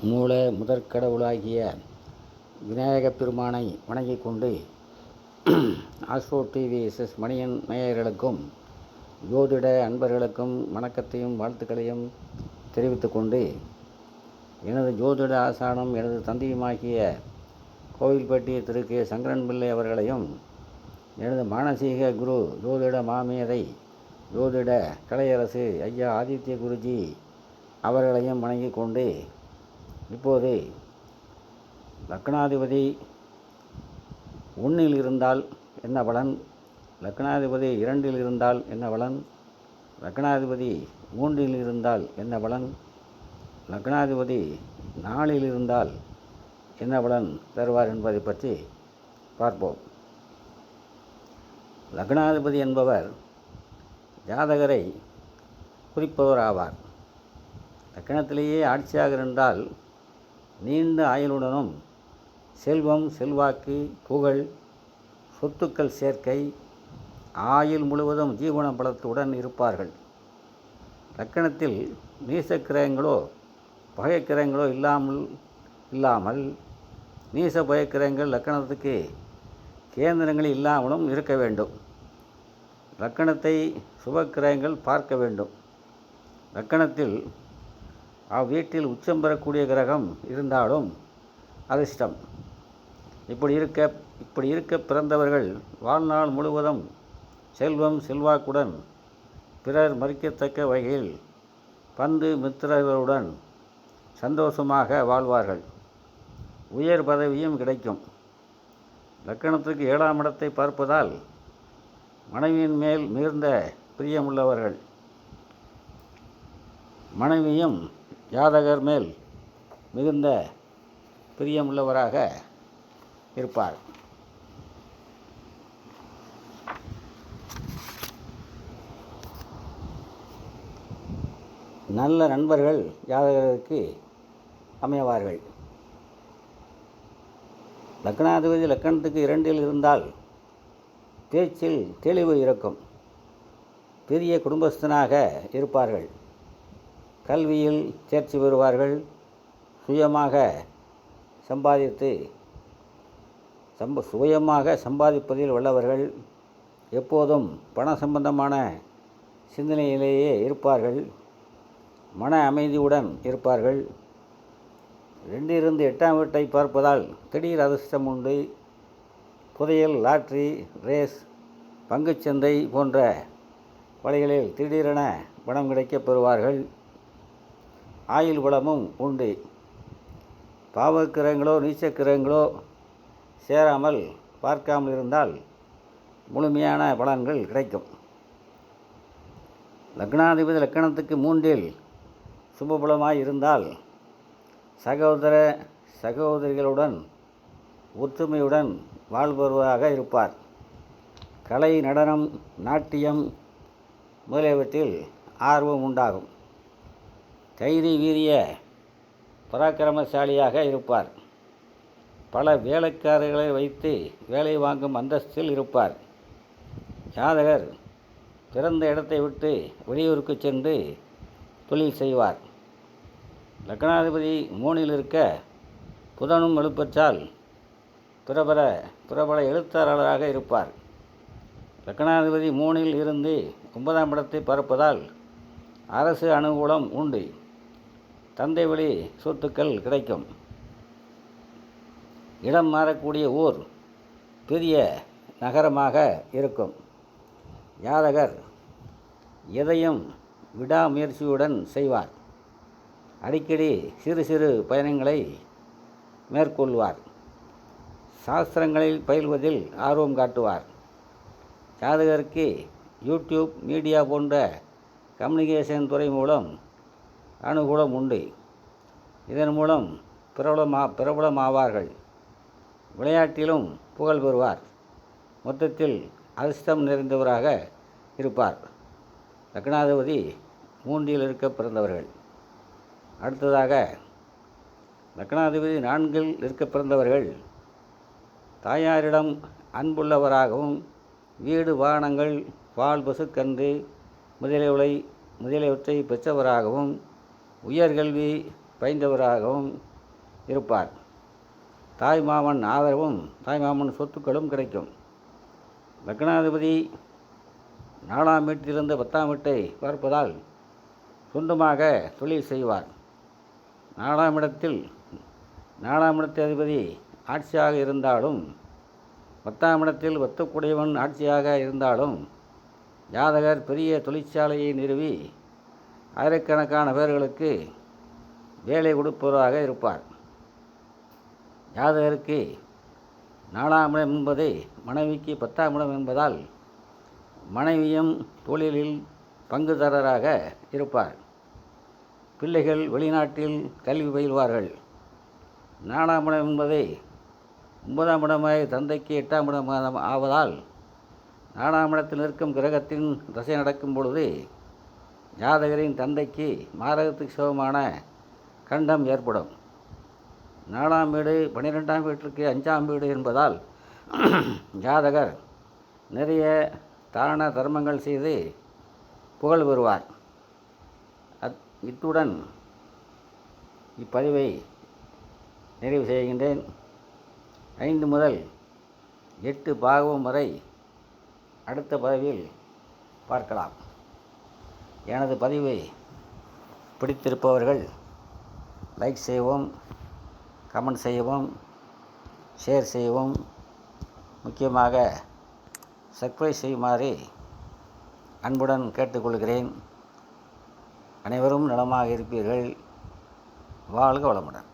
மூல முதற்கடவுளாகிய விநாயகப் பெருமானை வணங்கிக் கொண்டு ஆஸ்ட்ரோ டிவி மணியன் நேயர்களுக்கும் ஜோதிட அன்பர்களுக்கும் வணக்கத்தையும் வாழ்த்துக்களையும் தெரிவித்து கொண்டு, எனது ஜோதிட ஆசானும் எனது தந்தையுமாகிய கோவில்பட்டி திரு கே. சங்கரன் பிள்ளை அவர்களையும், எனது மானசீக குரு ஜோதிட மாமேதை ஜோதிட கலையரசு ஐயா ஆதித்ய குருஜி அவர்களையும் வணங்கிக் கொண்டு, இப்போது லக்னாதிபதி 1 இருந்தால் என்ன பலன், லக்னாதிபதி 2 இருந்தால் என்ன பலன், லக்னாதிபதி 3 இருந்தால் என்ன பலன், லக்னாதிபதி 4 இருந்தால் என்ன பலன் தருவார் என்பதை பற்றி பார்ப்போம். லக்னாதிபதி என்பவர் ஜாதகரை குறிப்பவர் ஆவார். லக்னத்திலேயே ஆட்சியாக இருந்தால் நீண்ட ஆயுளுடனும் செல்வம், செல்வாக்கு, புகழ், சொத்துக்கள் சேர்க்கை, ஆயுள் முழுவதும் ஜீவன பலத்துடன் இருப்பார்கள். லக்கணத்தில் நீசக்கிரகங்களோ பகைக்கிரகங்களோ இல்லாமல் நீச பயக்கிரகங்கள் லக்கணத்துக்கு கேந்திரங்களில் இல்லாமலும் இருக்க வேண்டும். லக்கணத்தை சுபக்கிரகங்கள் பார்க்க வேண்டும். லக்கணத்தில் அவ்வீட்டில் உச்சம் பெறக்கூடிய கிரகம் இருந்தாலும் அதிர்ஷ்டம். இப்படி இருக்க பிறந்தவர்கள் வாழ்நாள் முழுவதும் செல்வம், செல்வாக்குடன் பிறர் மதிக்கத்தக்க வகையில் பந்து மித்திரர்களுடன் சந்தோஷமாக வாழ்வார்கள். உயர் பதவியும் கிடைக்கும். லக்கணத்துக்கு 7ஆம் இடத்தை பார்ப்பதால் மனைவியின் மேல் மிகுந்த பிரியமுள்ளவர்கள். மனைவியும் ஜாதகர் மேல் மிகுந்த பிரியமுள்ளவராக இருப்பார். நல்ல நண்பர்கள் ஜாதகருக்கு அமைவார்கள். லக்னாதிபதி லக்கணத்துக்கு 2 இருந்தால் பேச்சில் தெளிவு இருக்கும். பெரிய குடும்பஸ்தனாக இருப்பார்கள். கல்வியில் தேர்ச்சி பெறுவார்கள். சுயமாக சம்பாதிப்பதில் வல்லவர்கள். எப்போதும் பண சம்பந்தமான சிந்தனையிலேயே இருப்பார்கள். மன அமைதியுடன் இருப்பார்கள். 2 இருந்து 8ஆம் வீட்டை பார்ப்பதால் திடீர் அதிர்ஷ்டம் உண்டு. புதையல், லாட்ரி, ரேஸ், பங்குச்சந்தை போன்ற வழிகளில் திடீரென பணம் கிடைக்கப் பெறுவார்கள். ஆயுள் பலமும் உண்டு. பாவக்கிரகங்களோ நீச்சக்கிரகங்களோ சேராமல் பார்க்காமல் இருந்தால் முழுமையான பலன்கள் கிடைக்கும். லக்னாதிபதி லக்கணத்துக்கு 3 சுபபலமாய் இருந்தால் சகோதரிகளுடன் ஒற்றுமையுடன் வாழ்பவராக இருப்பார். கலை, நடனம், நாட்டியம் முதலியவற்றில் ஆர்வம் உண்டாகும். தைரிய வீரிய பராக்கிரமசாலியாக இருப்பார். பல வேலைக்காரர்களை வைத்து வேலை வாங்கும் அந்தஸ்தில் இருப்பார். ஜாதகர் பிறந்த இடத்தை விட்டு வெளியூருக்கு சென்று தொழில் செய்வார். லக்னாதிபதி 3 இருக்க புதனும் வலுப்பெற்றால் பிரபல எழுத்தாளராக இருப்பார். லக்னாதிபதி 3 இருந்து 9ஆம் இடத்தை பார்ப்பதால் அரசு அனுகூலம் உண்டு. தந்தை வழி சொத்துக்கள் கிடைக்கும். இடம் மாறக்கூடிய ஊர் பெரிய நகரமாக இருக்கும். ஜாதகர் எதையும் விடாமுயற்சியுடன் செய்வார். அடிக்கடி சிறு சிறு பயணங்களை மேற்கொள்வார். சாஸ்திரங்களில் பயில்வதில் ஆர்வம் காட்டுவார். ஜாதகருக்கு யூடியூப், மீடியா போன்ற கம்யூனிகேஷன் துறை மூலம் அனுகூலம் உண்டு. இதன் மூலம் பிரபலமாவார்கள். விளையாட்டிலும் புகழ் பெறுவார். மொத்தத்தில் அதிர்ஷ்டம் நிறைந்தவராக இருப்பார். லக்னாதிபதி 3 இருக்க பிறந்தவர்கள். அடுத்ததாக லக்னாதிபதி 4 இருக்க பிறந்தவர்கள் தாயாரிடம் அன்புள்ளவராகவும் வீடு, வாகனங்கள், பால், பசுக்கன்று முதலியவற்றை பெற்றவராகவும் உயர்கல்வி பயந்தவராகவும் இருப்பார். தாய்மாமன் ஆதரவும் தாய்மாமன் சொத்துக்களும் கிடைக்கும். லக்னாதிபதி 4ஆம் வீட்டிலிருந்து 10ஆம் வீட்டை பார்ப்பதால் சொந்தமாக தொழில் செய்வார். 4ஆம் இடத்து அதிபதி ஆட்சியாக இருந்தாலும் 10ஆம் இடத்தில் ஒத்தக்கூடியவன் ஆட்சியாக இருந்தாலும் ஜாதகர் பெரிய தொழிற்சாலையை நிறுவி ஆயிரக்கணக்கான பேர்களுக்கு வேலை கொடுப்பவராக இருப்பார். ஜாதகருக்கு 4ஆம் இடம் என்பது மனைவிக்கு 10ஆம் இடம் என்பதால் மனைவியும் தொழிலில் பங்குதாரராக இருப்பார். பிள்ளைகள் வெளிநாட்டில் கல்வி பயில்வார்கள். 4ஆம் இடம் என்பதை 9ஆம் இடமாய் தந்தைக்கு 8ஆம் இடம் ஆவதால் 4ஆம் இடத்தில் இருக்கும் கிரகத்தின் தசை நடக்கும் பொழுது ஜாதகரின் தந்தைக்கு மாரகத்துக்கு சமமான கண்டம் ஏற்படும். 4ஆம் வீடு 12ஆம் வீட்டிற்கு 5ஆம் வீடு என்பதால் ஜாதகர் நிறைய தான தர்மங்கள் செய்து புகழ் பெறுவார். இத்துடன் இப்பதிவை நிறைவு செய்கின்றேன். 5 முதல் 8 பாகம் வரை அடுத்த பதிவில் பார்க்கலாம். எனது பதிவை பிடித்திருப்பவர்கள் லைக் செய்யவும், கமெண்ட் செய்யவும், ஷேர் செய்யவும், முக்கியமாக சப்ஸ்கிரைப் செய்யுமாறு அன்புடன் கேட்டுக்கொள்கிறேன். அனைவரும் நலமாக இருப்பீர்கள். வாழ்க வளமுடன்.